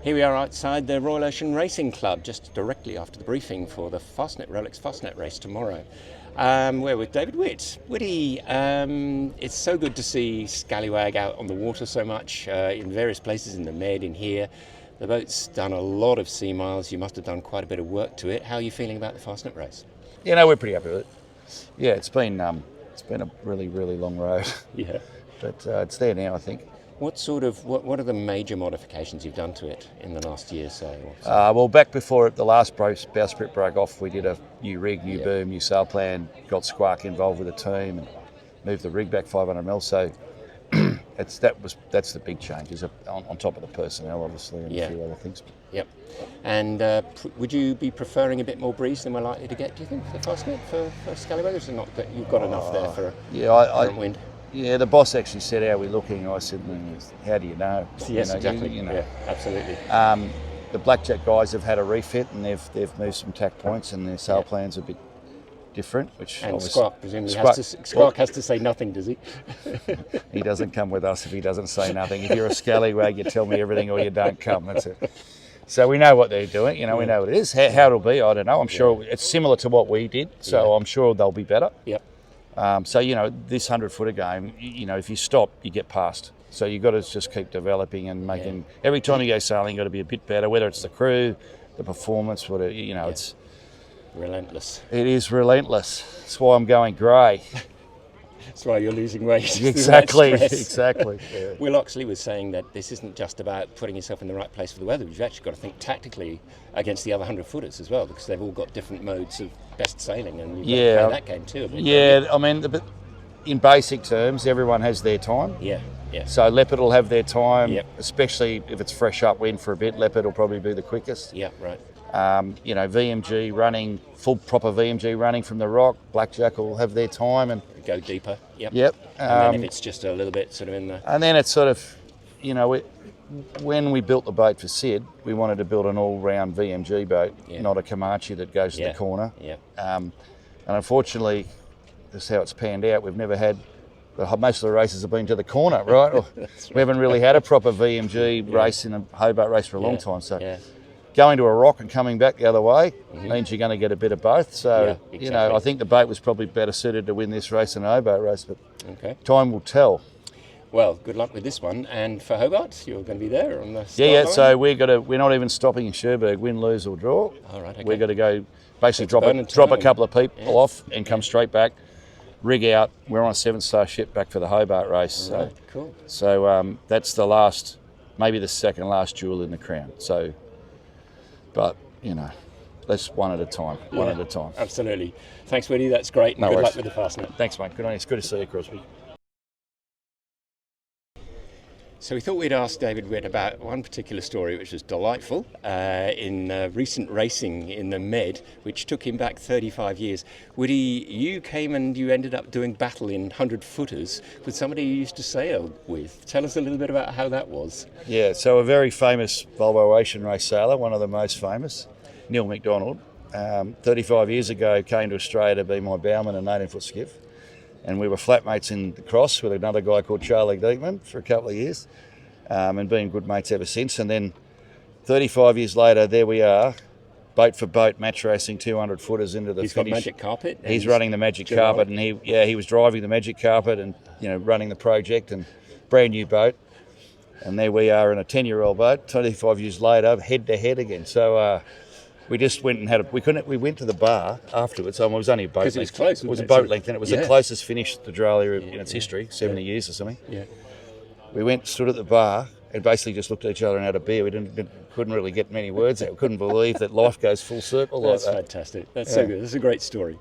Here we are outside the Royal Ocean Racing Club, just directly after the briefing for the Rolex Fastnet Race tomorrow. We're with David Witt. Witty, it's so good to see Scallywag out on the water so much, in various places in the Med, in here. The boat's done a lot of sea miles. You must have done quite a bit of work to it. How are you feeling about the Fastnet race? Yeah, no, we're pretty happy with it. Yeah, it's been a really, really long road. Yeah. But it's there now, I think. What are the major modifications you've done to it in the last year, say? Well, back before the last bowsprit broke off, we did a new rig, new boom, new sail plan, got Squark involved with the team and moved the rig back 500 mil. So that's the big changes on top of the personnel, obviously, and a few other things. Yep. And would you be preferring a bit more breeze than we're likely to get, do you think, for Fastnet, for Scallywag? Or is it not that you've got enough there for current wind? Yeah, the boss actually said, "How are we looking?" I said, "How do you know?" Yes, exactly. Yeah, absolutely. The blackjack guys have had a refit and they've moved some tack points and their sail plans are a bit different. And Squark presumably has to say nothing, does he? He doesn't come with us if he doesn't say nothing. If you're a scallywag, you tell me everything or you don't come. That's it. So we know what they're doing. We know what it is. How it'll be, I don't know. I'm sure it's similar to what we did. So I'm sure they'll be better. Yep. So, this 100-footer game, if you stop, you get past. So you've got to just keep developing and making, every time you go sailing, you've got to be a bit better, whether it's the crew, the performance, whatever, it's... Relentless. It is relentless. That's why I'm going grey. That's why you're losing weight. Exactly. Yeah. Will Oxley was saying that this isn't just about putting yourself in the right place for the weather. You've actually got to think tactically against the other 100-footers as well, because they've all got different modes of best sailing, and you've got to play that game too a bit. Yeah, in basic terms, everyone has their time. Yeah. So Leopard will have their time, especially if it's fresh upwind for a bit. Leopard will probably be the quickest. Yeah, right. VMG running, full proper VMG running from the rock, Blackjack will have their time and go deeper. Yep. And then if it's just a little bit sort of in the... And then it's sort of, when we built the boat for Sid, we wanted to build an all-round VMG boat, not a Comanche that goes to the corner. Yeah. And unfortunately, this is how it's panned out. We've never had... Most of the races have been to the corner, right? Right. We haven't really had a proper VMG race in a Hobart race for a long time. So going to a rock and coming back the other way means you're going to get a bit of both. So, I think the boat was probably better suited to win this race than a Hobart race, but time will tell. Well, good luck with this one. And for Hobart, you're going to be there on the start line? So we're not even stopping in Cherbourg, win, lose or draw. All right, okay. We're going to go basically drop a couple of people off and come straight back. Rig out. We're on a 7-star ship back for the Hobart race. Right, cool. So that's the last, maybe the second last jewel in the crown. So, but that's one at a time. One at a time. Absolutely. Thanks, Witty. That's great. And good luck with the Fastnet. Thanks, mate. Good on you. It's good to see you, Crosby. So we thought we'd ask David Witt about one particular story which was delightful in recent racing in the Med, which took him back 35 years. Witty, you came and you ended up doing battle in 100-footers with somebody you used to sail with. Tell us a little bit about how that was. Yeah, so a very famous Volvo Ocean Race sailor, one of the most famous, Neil McDonald, 35 years ago came to Australia to be my bowman and 18-foot skiff. And we were flatmates in the cross with another guy called Charlie Diekman for a couple of years, and been good mates ever since. And then 35 years later, there we are, boat for boat, match racing 200-footers into the finish. He's got magic carpet. He's running the magic carpet, and he was driving the magic carpet and running the project, and brand new boat. And there we are in a 10-year-old boat, 25 years later, head to head again. So. We just went and we went to the bar afterwards. It was only a boat length. Because it was close. It was a boat length, and it was the closest finish to Giraglia in its history, 70 years or something. Yeah. We went, stood at the bar, and basically just looked at each other and had a beer. We couldn't really get many words out. We couldn't believe that life goes full circle like that. That's fantastic. That's so good. That's a great story.